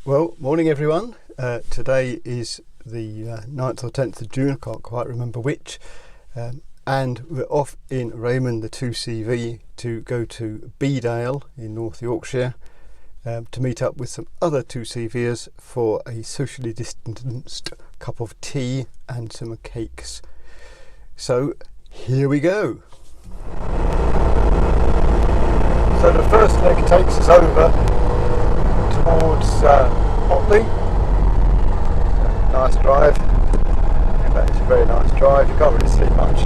Well, morning everyone. Today is the 9th or 10th of June, I can't quite remember which, and we're off in Raymond, the 2CV, to go to Bedale in North Yorkshire to meet up with some other 2CVers for a socially distanced cup of tea and some cakes. So here we go. So the first leg takes us over towards Otley. Nice drive. Yeah, that is a very nice drive. You can't really see much,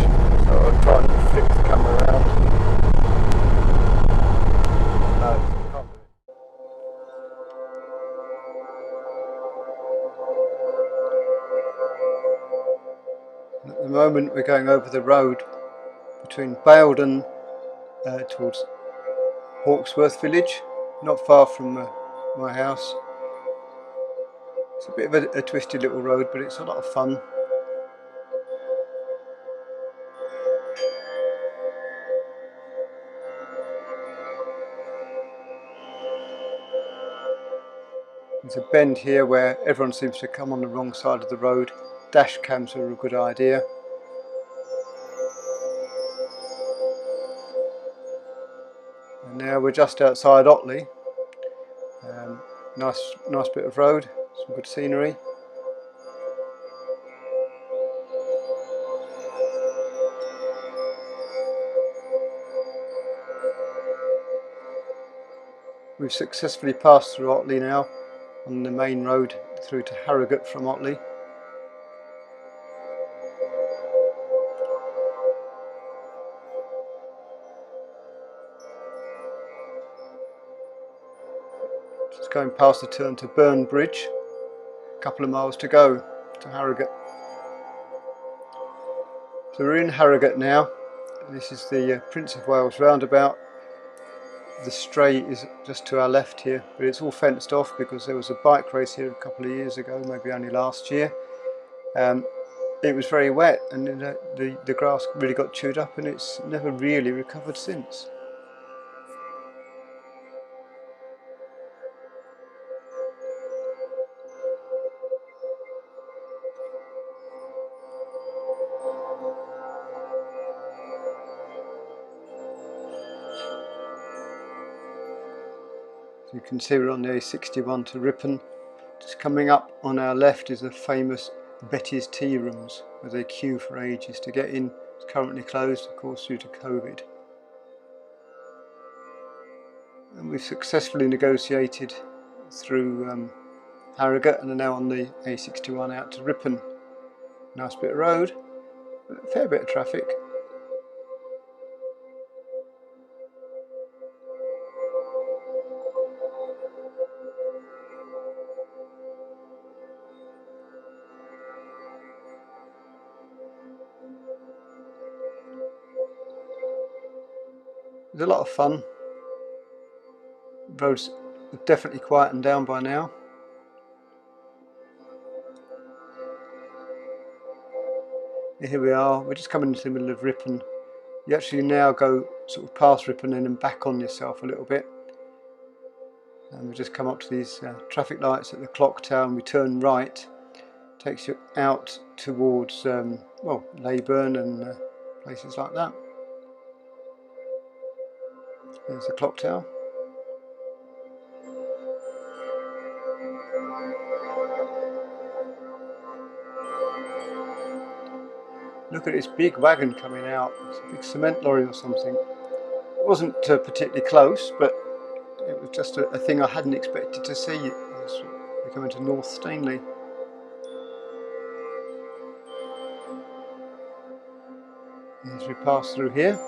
so I'll try and flip the camera around. No, can't do it. At the moment we're going over the road between Baildon towards Hawksworth village, not far from my house. It's a bit of a twisty little road, but it's a lot of fun. There's a bend here where everyone seems to come on the wrong side of the road. Dash cams are a good idea. And now we're just outside Otley. Nice bit of road, some good scenery. We've successfully passed through Otley now on the main road through to Harrogate from Otley. Just going past the turn to Burn Bridge. A couple of miles to go to Harrogate. So we're in Harrogate now. This is the Prince of Wales roundabout. The Stray is just to our left here, but it's all fenced off because there was a bike race here a couple of years ago, maybe only last year. It was very wet and the grass really got chewed up and it's never really recovered since. So you can see we're on the A61 to Ripon. Just coming up on our left is the famous Betty's Tea Rooms, where they queue for ages to get in. It's currently closed, of course, due to COVID. And we've successfully negotiated through Harrogate and are now on the A61 out to Ripon. Nice bit of road, but a fair bit of traffic. It was a lot of fun. The roads have definitely quietened down by now. Here we are, we're just coming into the middle of Ripon. You actually now go sort of past Ripon and then back on yourself a little bit. And we just come up to these traffic lights at the clock tower and we turn right. Takes you out towards well, Leyburn and places like that. There's the clock tower. Look at this big wagon coming out. It's a big cement lorry or something. It wasn't particularly close, but it was just a thing I hadn't expected to see as we come into North Stanley. As we pass through here,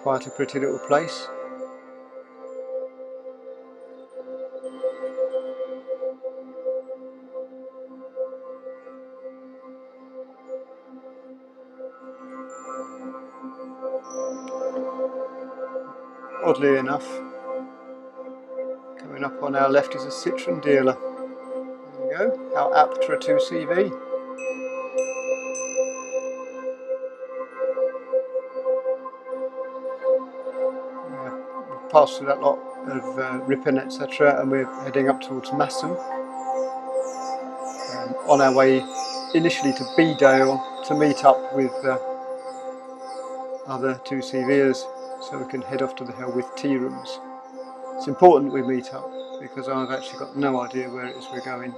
quite a pretty little place. Oddly enough, coming up on our left is a Citroen dealer. There we go, how apt for a 2CV. Yeah, we've passed through that lot Ripon, etc., and we're heading up towards Masson, on our way initially to Beedale to meet up with other 2CVers so we can head off to the Helwith tea rooms. It's important we meet up because I've actually got no idea where it is we're going.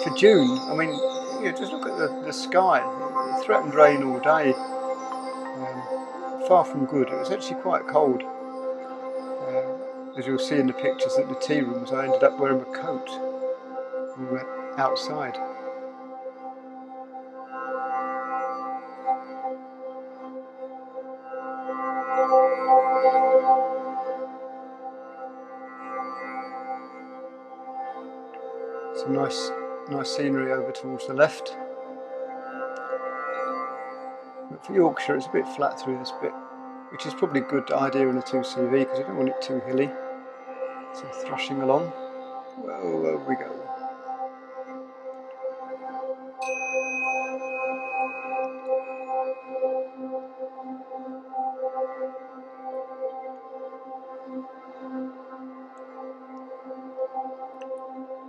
For June, I mean, just look at the sky. It threatened rain all day. Far from good. It was actually quite cold. As you'll see in the pictures at the tea rooms, I ended up wearing a coat. We were outside. Some nice scenery over towards the left. But for Yorkshire, it's a bit flat through this bit, which is probably a good idea in a 2CV because you don't want it too hilly. So thrashing along. Well, over we go.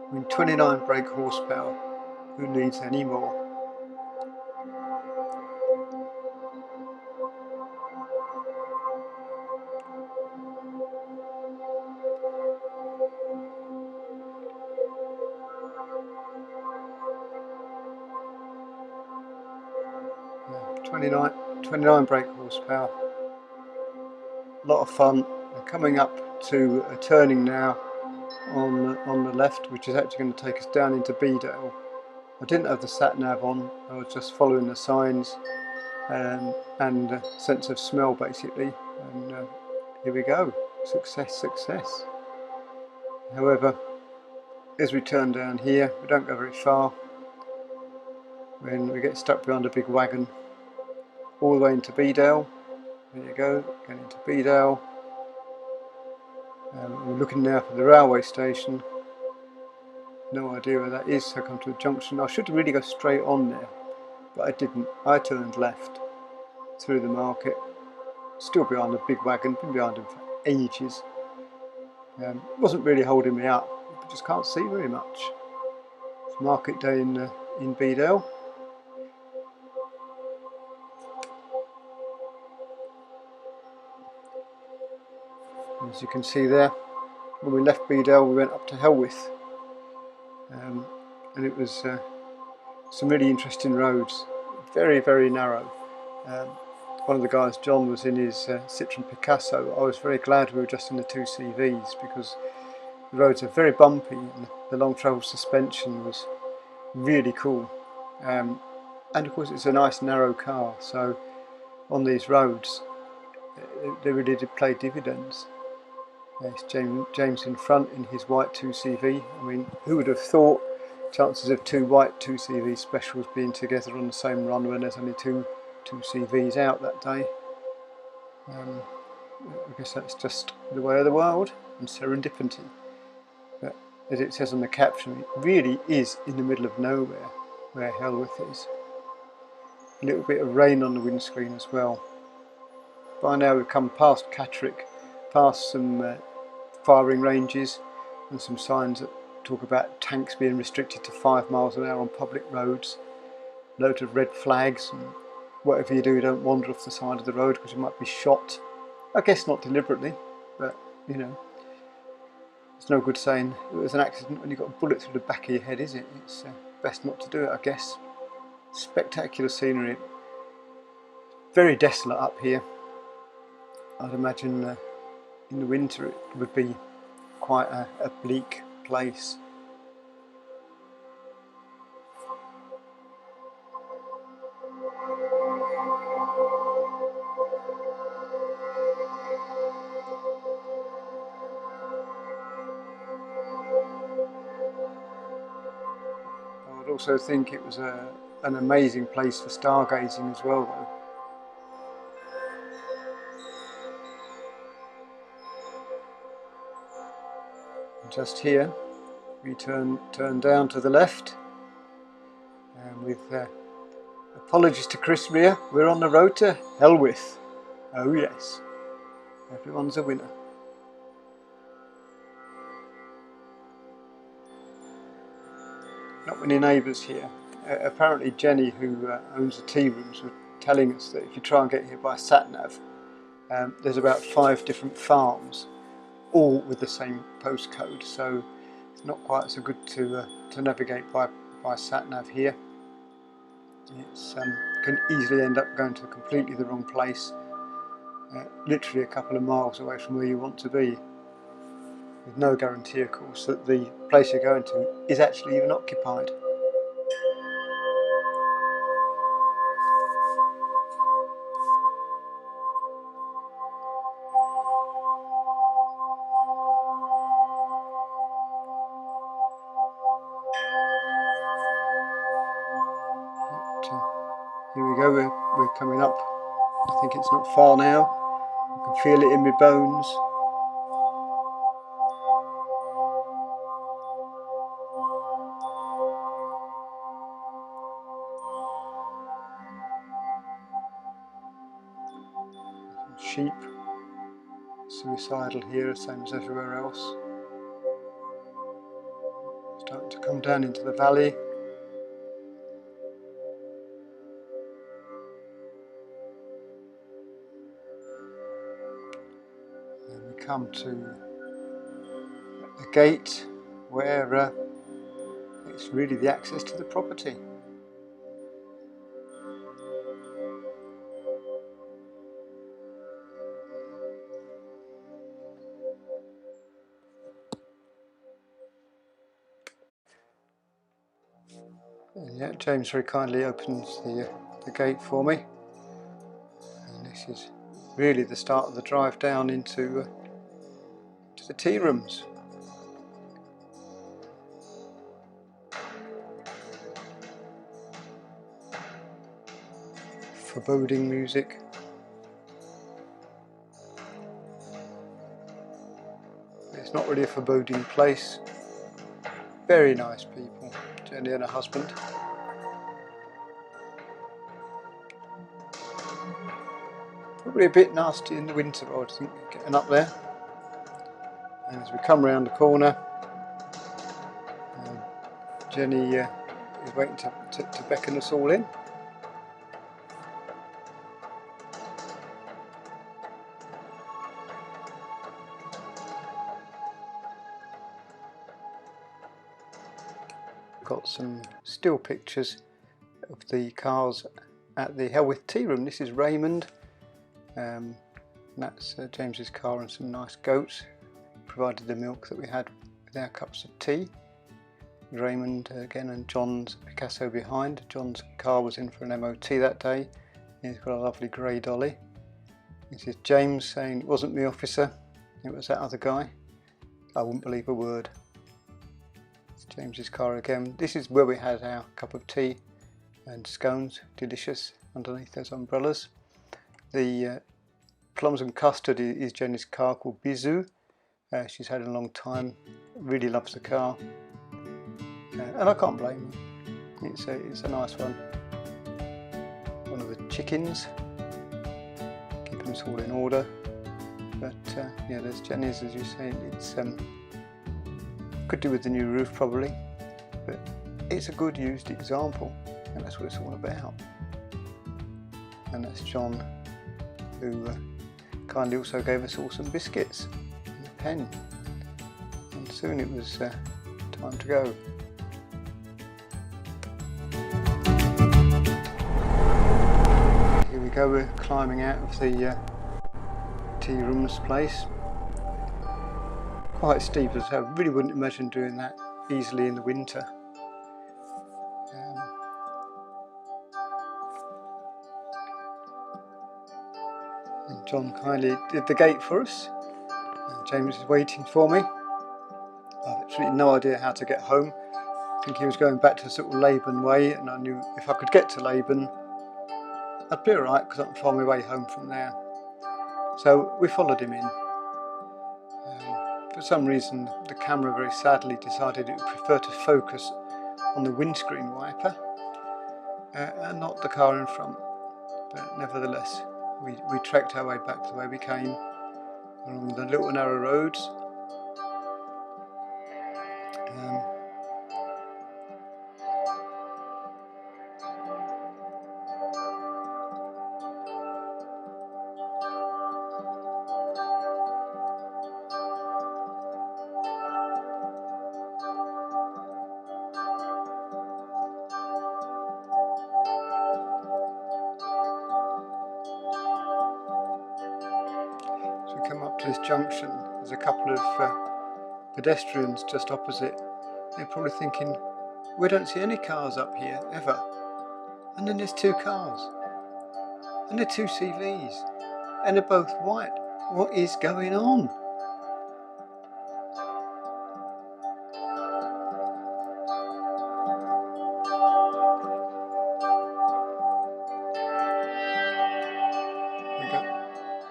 I mean, 29 brake horsepower. Who needs any more? Yeah, 29 brake horsepower. A lot of fun. We're coming up to a turning now on the left, which is actually going to take us down into Beedale. I didn't have the sat nav on. I was just following the signs and a sense of smell basically. And here we go. Success, success. However, as we turn down here, we don't go very far when we get stuck behind a big wagon all the way into Beedale. There you go, getting into Beedale. We're looking now for the railway station. No idea where that is, so I come to a junction. I should really go straight on there, but I didn't. I turned left through the market, still behind the big wagon, been behind him for ages. Wasn't really holding me up, but just can't see very much. It's market day in Beedale. As you can see there, when we left Beedale we went up to Helwith, and it was some really interesting roads, very, very narrow. One of the guys, John, was in his Citroen Picasso. I was very glad we were just in the 2CVs because the roads are very bumpy and the long travel suspension was really cool. And of course it's a nice narrow car, so on these roads they really did play dividends. There's James in front in his white 2CV. I mean, who would have thought chances of two white 2CV specials being together on the same run when there's only two CVs out that day. I guess that's just the way of the world and serendipity. But as it says on the caption, it really is in the middle of nowhere where Helwith is. A little bit of rain on the windscreen as well. By now we've come past Catterick, past some firing ranges and some signs that talk about tanks being restricted to 5 miles an hour on public roads. Loads of red flags, and whatever you do, don't wander off the side of the road because you might be shot. I guess not deliberately, but you know, it's no good saying it was an accident when you've got a bullet through the back of your head, is it? It's best not to do it, I guess. Spectacular scenery. Very desolate up here. I'd imagine in the winter it would be quite a bleak place. I would also think it was an amazing place for stargazing as well, though. Just here we turn down to the left And with apologies to Chris Rea, we're on the road to Helwith. Oh yes, everyone's a winner. Not many neighbours here. Apparently Jenny, who owns the tea rooms, was telling us that if you try and get here by sat-nav, there's about 5 different farms, all with the same postcode, so it's not quite so good to navigate by sat-nav here. It can easily end up going to completely the wrong place, literally a couple of miles away from where you want to be, with no guarantee of course that the place you're going to is actually even occupied. Here we go, we're coming up. I think it's not far now. I can feel it in my bones. Sheep, suicidal here, same as everywhere else. Starting to come down into the valley. And we come to a gate where it's really the access to the property. And yeah, James very kindly opens the gate for me. And this is really the start of the drive down into to the tea rooms. Foreboding music. It's not really a foreboding place. Very nice people, Jenny and her husband. Probably a bit nasty in the winter, I think, getting up there. And as we come round the corner, Jenny is waiting to beckon us all in. Got some still pictures of the cars at the Helwith tea room. This is Raymond. That's James's car and some nice goats. Provided the milk that we had with our cups of tea. Raymond again, and John's Picasso behind. John's car was in for an MOT that day. He's got a lovely grey dolly. This is James saying, "It wasn't me, officer, it was that other guy." I wouldn't believe a word. It's James's car again. This is where we had our cup of tea and scones, delicious, underneath those umbrellas. The plums and custard is Jenny's car, called Bisou. She's had it a long time, really loves the car, and I can't blame her. It's a nice one. One of the chickens, keeping us all in order. But yeah, there's Jenny's, as you say. It's could do with the new roof probably, but it's a good used example, and that's what it's all about. And that's John, who kindly also gave us all some biscuits and a pen, and soon it was time to go. Here we go, we're climbing out of the tea rooms place. Quite steep, as I really wouldn't imagine doing that easily in the winter. And John kindly did the gate for us. And James is waiting for me. I've absolutely no idea how to get home. I think he was going back to sort of Laban way, and I knew if I could get to Laban, I'd be alright because I can find my way home from there. So we followed him in. For some reason the camera very sadly decided it would prefer to focus on the windscreen wiper and not the car in front. But nevertheless, we trekked our way back to where we came, along the little narrow roads. So we come up to this junction, there's a couple of pedestrians just opposite. They're probably thinking, we don't see any cars up here, ever. And then there's two cars. And they're two CVs. And they're both white. What is going on?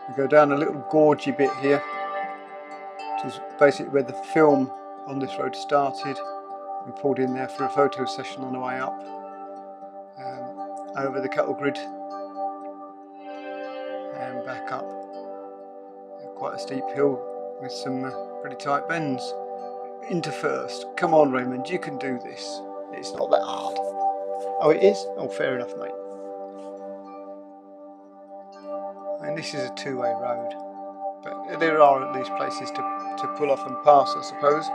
We go down a little gorgy bit here, which is basically where the film on this road started. We pulled in there for a photo session on the way up, over the cattle grid and back up. Quite a steep hill with some pretty tight bends. Into first. Come on, Raymond, you can do this. It's not that hard. Oh, it is? Oh, fair enough, mate. And this is a two-way road, but there are at least places to pull off and pass, I suppose.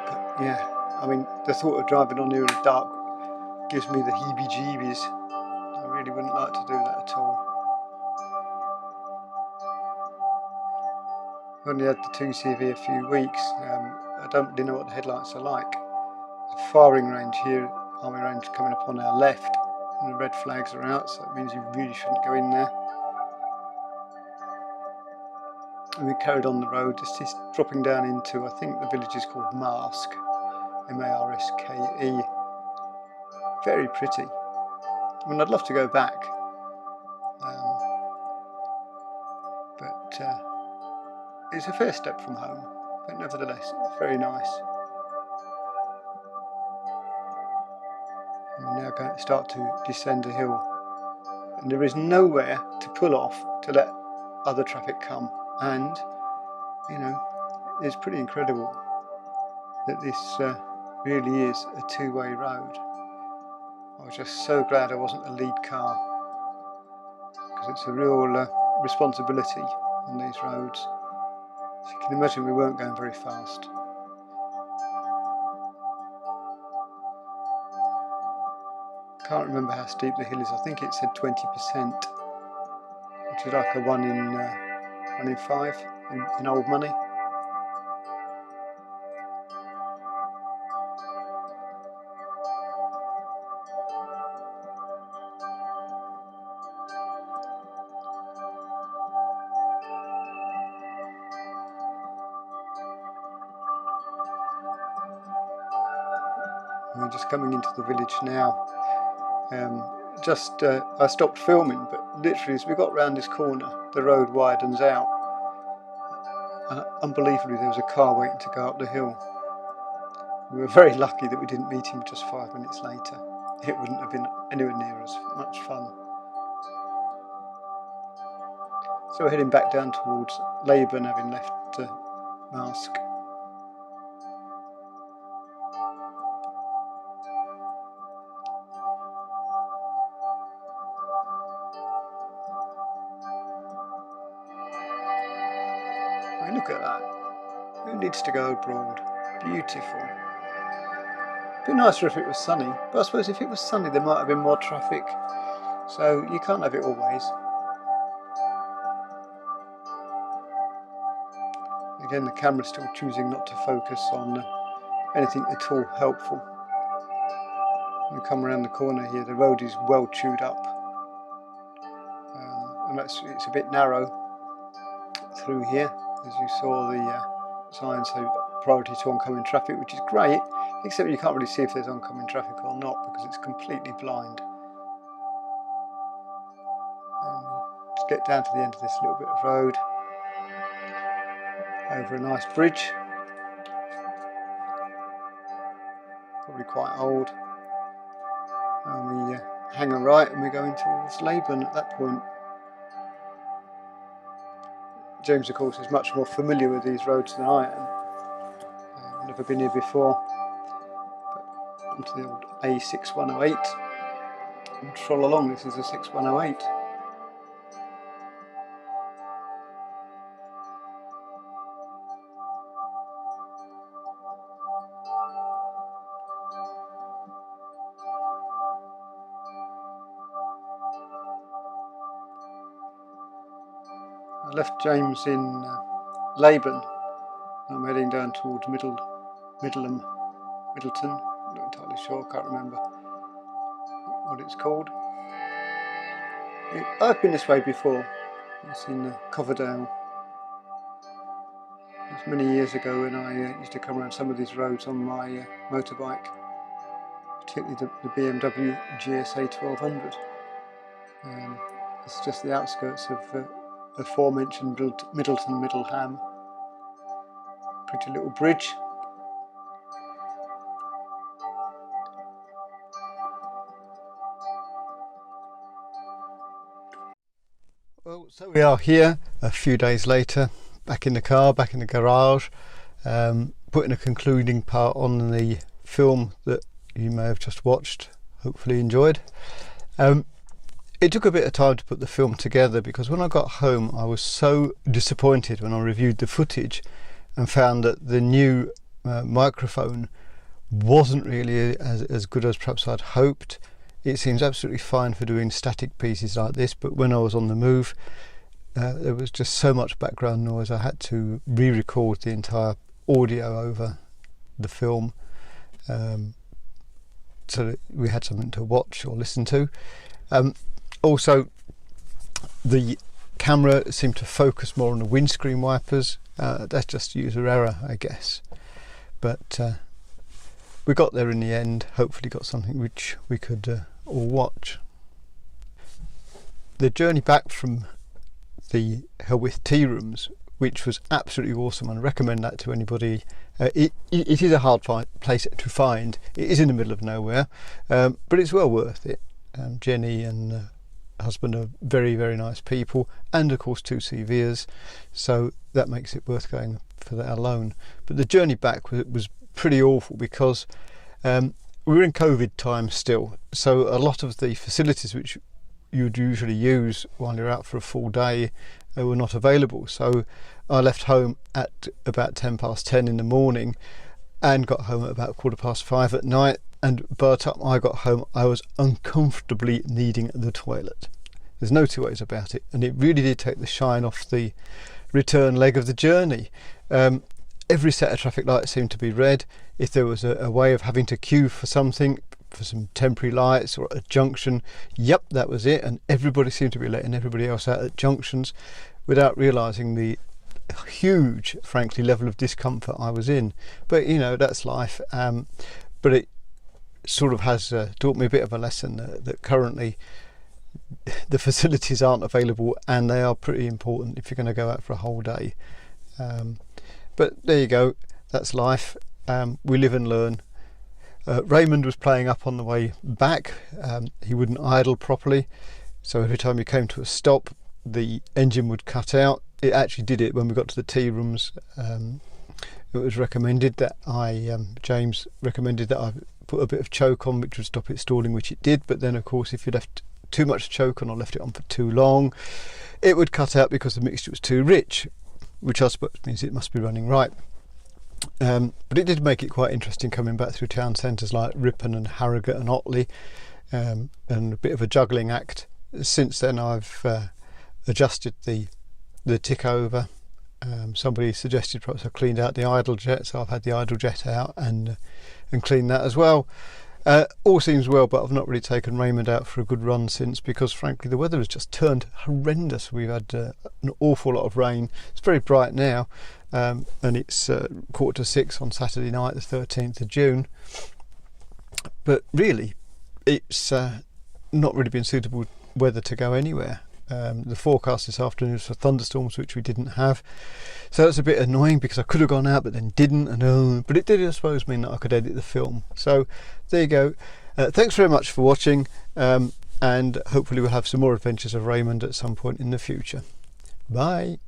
But yeah, I mean, the thought of driving on here in the dark gives me the heebie-jeebies. I really wouldn't like to do that at all. I've only had the 2CV a few weeks. I don't really know what the headlights are like. There's a firing range here, army range coming up on our left, and the red flags are out, so that means you really shouldn't go in there. And we carried on the road, just dropping down into, I think the village is called Marske, M-A-R-S-K-E. Very pretty. I mean, I'd love to go back, but it's a fair step from home, but nevertheless, it's very nice. And we're now going to start to descend a hill, and there is nowhere to pull off to let other traffic come, and you know, it's pretty incredible that this really is a two-way road. I was just so glad I wasn't a lead car, because it's a real responsibility on these roads. So you can imagine we weren't going very fast. Can't remember how steep the hill is. I think it said 20%, which is like a 1 in 5 in old money. We're just coming into the village now. I stopped filming, but literally as we got round this corner, the road widens out. And unbelievably, there was a car waiting to go up the hill. We were very lucky that we didn't meet him just 5 minutes later. It wouldn't have been anywhere near as much fun. So we're heading back down towards Laban, having left Marske. I mean, look at that. Who needs to go abroad? Beautiful. It'd be nicer if it was sunny, but I suppose if it was sunny there might have been more traffic. So you can't have it always. Again, the camera's still choosing not to focus on anything at all helpful. When we come around the corner here, the road is well chewed up, and it's a bit narrow through here, as you saw the sign say priority to oncoming traffic, which is great, except you can't really see if there's oncoming traffic or not because it's completely blind. Let's get down to the end of this little bit of road, over a nice bridge. Probably probably quite old. And we hang a right and we're going towards Leyburn at that point. James, of course, is much more familiar with these roads than I am. I've never been here before. But onto the old A6108 and troll along. This is a 6108. I left James in Leyburn. I'm heading down towards Middleton. I'm not entirely sure, can't remember what it's called. I've been this way before. It's in Coverdale. It was many years ago when I used to come around some of these roads on my motorbike, particularly the BMW GSA 1200. It's just the outskirts of the aforementioned Middleton Middleham. Pretty little bridge. Well, so we are here a few days later, back in the car, back in the garage, putting a concluding part on the film that you may have just watched, hopefully enjoyed. It took a bit of time to put the film together because when I got home I was so disappointed when I reviewed the footage and found that the new microphone wasn't really as good as perhaps I'd hoped. It seems absolutely fine for doing static pieces like this, but when I was on the move there was just so much background noise I had to re-record the entire audio over the film so that we had something to watch or listen to. Also, the camera seemed to focus more on the windscreen wipers. That's just user error, I guess. But we got there in the end, hopefully got something which we could all watch. The journey back from the Helwith tea rooms, which was absolutely awesome, and I recommend that to anybody. It is a hard place to find. It is in the middle of nowhere, but it's well worth it. Jenny and husband are very, very nice people, and of course 2 CVers, so that makes it worth going for that alone. But the journey back was pretty awful because we were in COVID times still, so a lot of the facilities which you'd usually use while you're out for a full day were not available. So I left home at about 10:10 in the morning and got home at about 5:15 at night, and by the time I got home I was uncomfortably needing the toilet. There's no two ways about it, and it really did take the shine off the return leg of the journey. Every set of traffic lights seemed to be red. If there was a way of having to queue for something, for some temporary lights or a junction, yep, that was it, and everybody seemed to be letting everybody else out at junctions without realising the huge, frankly, level of discomfort I was in. But you know, that's life. But it sort of has taught me a bit of a lesson that currently the facilities aren't available, and they are pretty important if you're going to go out for a whole day. But there you go, that's life. We live and learn. Raymond was playing up on the way back. He wouldn't idle properly, so every time you came to a stop the engine would cut out. It actually did it when we got to the tea rooms. It was recommended that James recommended that I put a bit of choke on, which would stop it stalling, which it did. But then of course if you left too much choke on or left it on for too long, it would cut out because the mixture was too rich, which I suppose means it must be running right. But it did make it quite interesting coming back through town centres like Ripon and Harrogate and Otley, and a bit of a juggling act. Since then I've adjusted the tick over. Somebody suggested perhaps I cleaned out the idle jet, so I've had the idle jet out and cleaned that as well. All seems well, but I've not really taken Raymond out for a good run since, because frankly the weather has just turned horrendous. We've had an awful lot of rain. It's very bright now, and it's 5:45 on Saturday night, the 13th of June. But really, it's not really been suitable weather to go anywhere. The forecast this afternoon was for thunderstorms, which we didn't have, so that's a bit annoying because I could have gone out but then didn't, but it did, I suppose, mean that I could edit the film. So there you go. Thanks very much for watching, and hopefully we'll have some more adventures of Raymond at some point in the future. Bye.